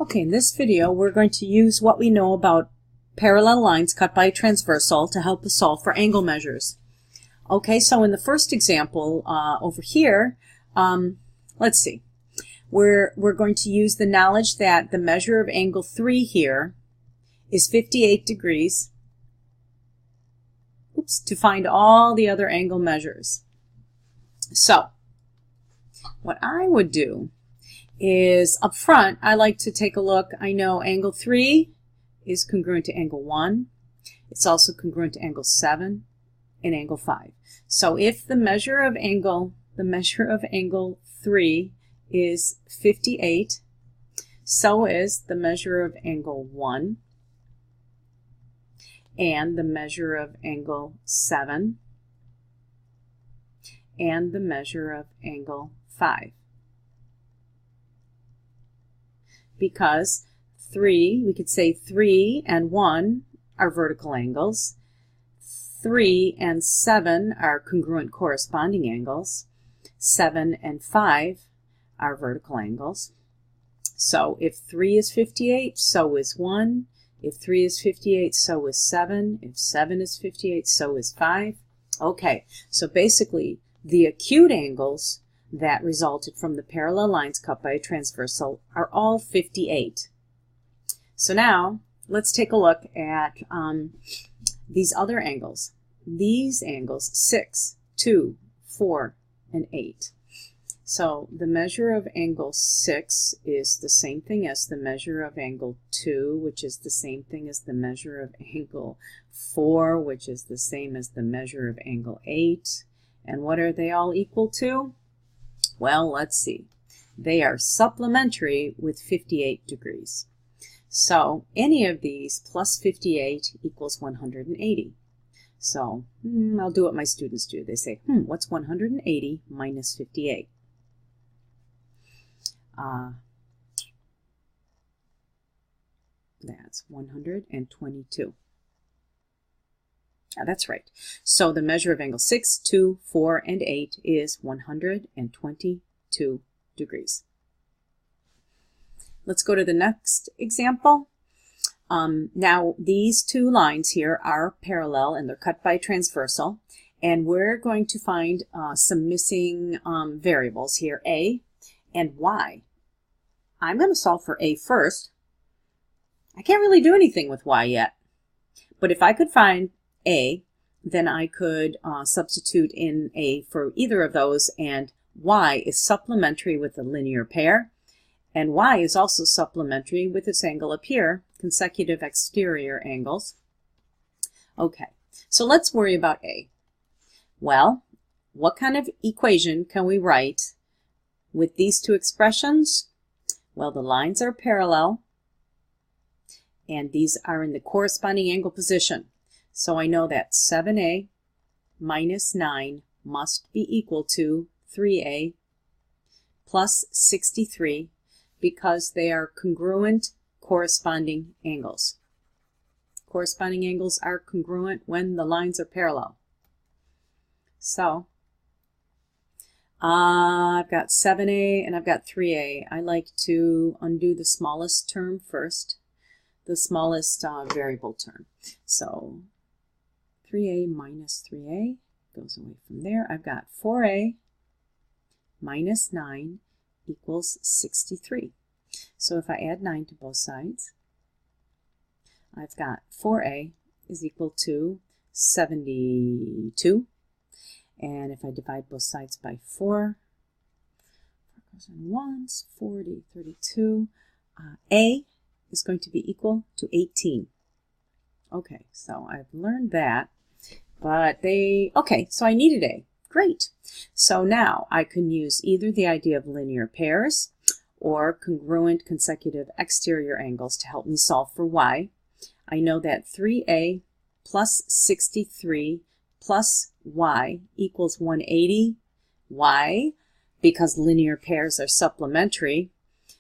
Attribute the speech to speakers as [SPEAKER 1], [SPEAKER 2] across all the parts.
[SPEAKER 1] Okay, in this video we're going to use what we know about parallel lines cut by a transversal to help us solve for angle measures. Okay, so in the first example over here, let's see. We're going to use the knowledge that the measure of angle 3 here is 58 degrees to find all the other angle measures. So what I would do is up front, I like to take a look. I know angle 3 is congruent to angle 1. It's also congruent to angle 7 and angle 5. So if the measure of angle 3 is 58, so is the measure of angle 1 and the measure of angle 7 and the measure of angle 5. Because 3, we could say 3 and 1 are vertical angles. 3 and 7 are congruent corresponding angles. 7 and 5 are vertical angles. So if 3 is 58, so is 1. If 3 is 58, so is 7. If 7 is 58, so is 5. Okay, so basically the acute angles that resulted from the parallel lines cut by a transversal are all 58. So now let's take a look at these other angles. These angles, 6, 2, 4, and 8. So the measure of angle 6 is the same thing as the measure of angle 2, which is the same thing as the measure of angle 4, which is the same as the measure of angle 8. And what are they all equal to? Well, let's see. They are supplementary with 58 degrees. So any of these plus 58 equals 180. So I'll do what my students do. They say, what's 180 minus 58? That's 122. That's right. So the measure of angle 6, 2, 4, and 8 is 122 degrees. Let's go to the next example. Now these two lines here are parallel and they're cut by transversal, and we're going to find some missing variables here, A and Y. I'm going to solve for A first. I can't really do anything with Y yet, but if I could find A, then I could substitute in A for either of those, and Y is supplementary with a linear pair, and Y is also supplementary with this angle up here, consecutive exterior angles. Okay, so let's worry about A. Well, what kind of equation can we write with these two expressions? Well, the lines are parallel, and these are in the corresponding angle position. So I know that 7a minus 9 must be equal to 3a plus 63 because they are congruent corresponding angles. Corresponding angles are congruent when the lines are parallel. So I've got 7a and I've got 3a. I like to undo the smallest term first, the smallest variable term. So 3a minus 3a goes away from there. I've got 4a minus 9 equals 63. So if I add 9 to both sides, I've got 4a is equal to 72. And if I divide both sides by 4 goes on once, 40, 32. A is going to be equal to 18. Okay, so I've learned that. But okay, so I needed A. Great. So now I can use either the idea of linear pairs or congruent consecutive exterior angles to help me solve for Y. I know that 3A plus 63 plus Y equals 180. Why? Because linear pairs are supplementary.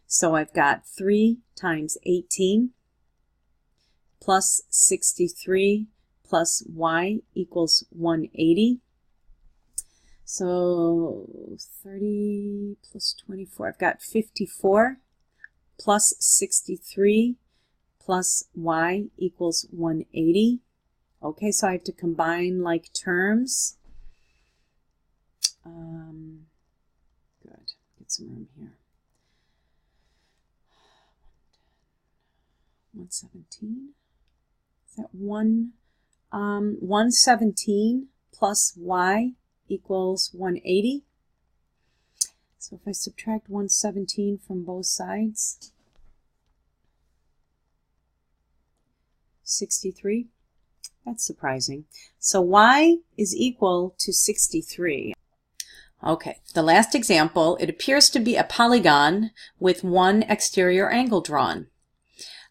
[SPEAKER 1] So I've got 3 times 18 plus 63 plus Y equals 180. So 30 plus 24, I've got 54 plus 63 plus y equals 180. Okay, so I have to combine like terms. Good. Get some room here. 117. Is that 117 plus y equals 180. So if I subtract 117 from both sides, 63. That's surprising. So y is equal to 63. Okay, the last example, it appears to be a polygon with one exterior angle drawn.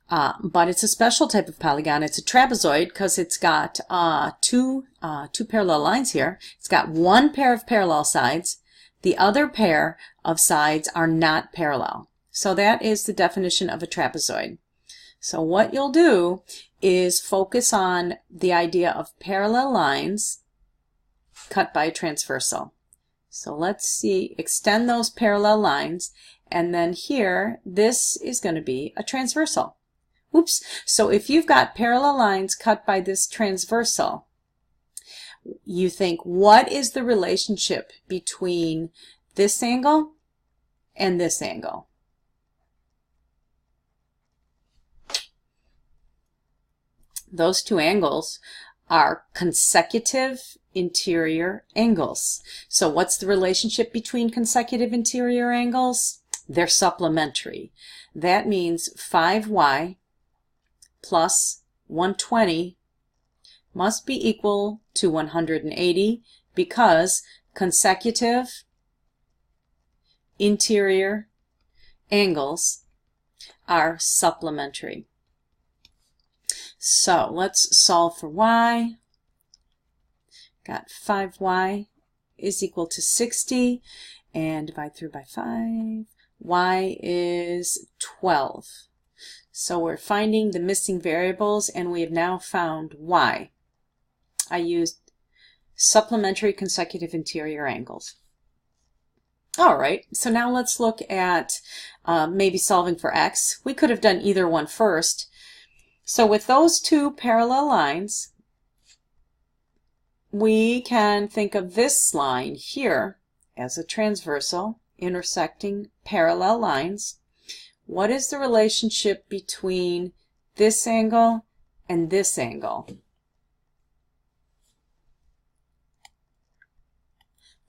[SPEAKER 1] But it's a special type of polygon. It's a trapezoid because it's got two parallel lines here. It's got one pair of parallel sides. The other pair of sides are not parallel. So that is the definition of a trapezoid. So what you'll do is focus on the idea of parallel lines cut by a transversal. So let's see, extend those parallel lines, and then here, this is going to be a transversal. Oops. So if you've got parallel lines cut by this transversal, you think, what is the relationship between this angle and this angle? Those two angles are consecutive interior angles. So what's the relationship between consecutive interior angles? They're supplementary. That means 5y plus 120 must be equal to 180 because consecutive interior angles are supplementary. So let's solve for y. Got 5y is equal to 60 and divide through by 5. Y is 12. So we're finding the missing variables and we have now found y. I used supplementary consecutive interior angles. All right, so now let's look at maybe solving for x. We could have done either one first. So with those two parallel lines, we can think of this line here as a transversal intersecting parallel lines. What is the relationship between this angle and this angle?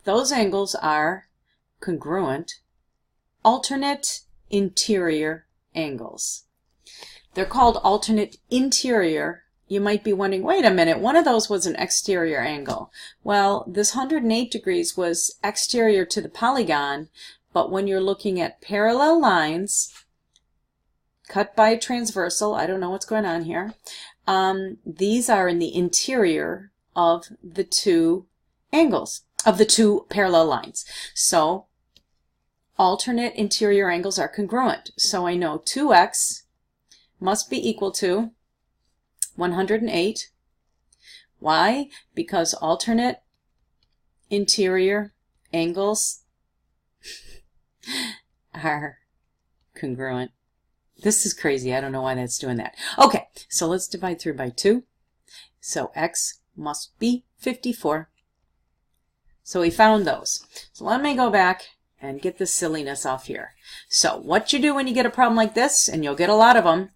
[SPEAKER 1] Those angles are congruent, alternate interior angles. They're called alternate interior. You might be wondering, wait a minute, one of those was an exterior angle. Well, this 108 degrees was exterior to the polygon, but when you're looking at parallel lines cut by a transversal, I don't know what's going on here, these are in the interior of the two angles, of the two parallel lines. So alternate interior angles are congruent. So I know 2x must be equal to 108. Why? Because alternate interior angles are congruent. This is crazy. I don't know why that's doing that. Okay, so let's divide through by 2. So x must be 54. So we found those. So let me go back and get this silliness off here. So what you do when you get a problem like this, and you'll get a lot of them,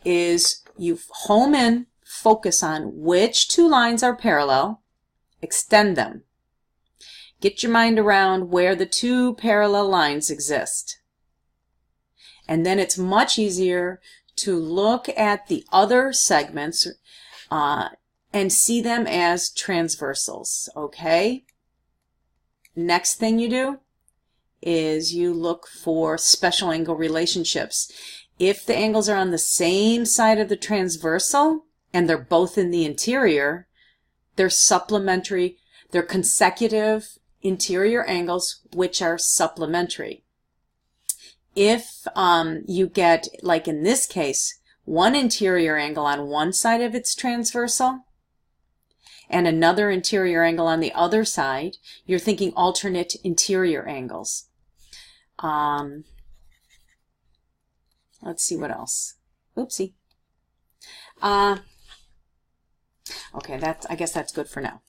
[SPEAKER 1] is you home in, focus on which two lines are parallel, extend them. Get your mind around where the two parallel lines exist. And then it's much easier to look at the other segments and see them as transversals, okay? Next thing you do is you look for special angle relationships. If the angles are on the same side of the transversal and they're both in the interior, they're supplementary, they're consecutive interior angles which are supplementary. If you get, like in this case, one interior angle on one side of its transversal and another interior angle on the other side, you're thinking alternate interior angles. Let's see what else. Oopsie. Okay, I guess that's good for now.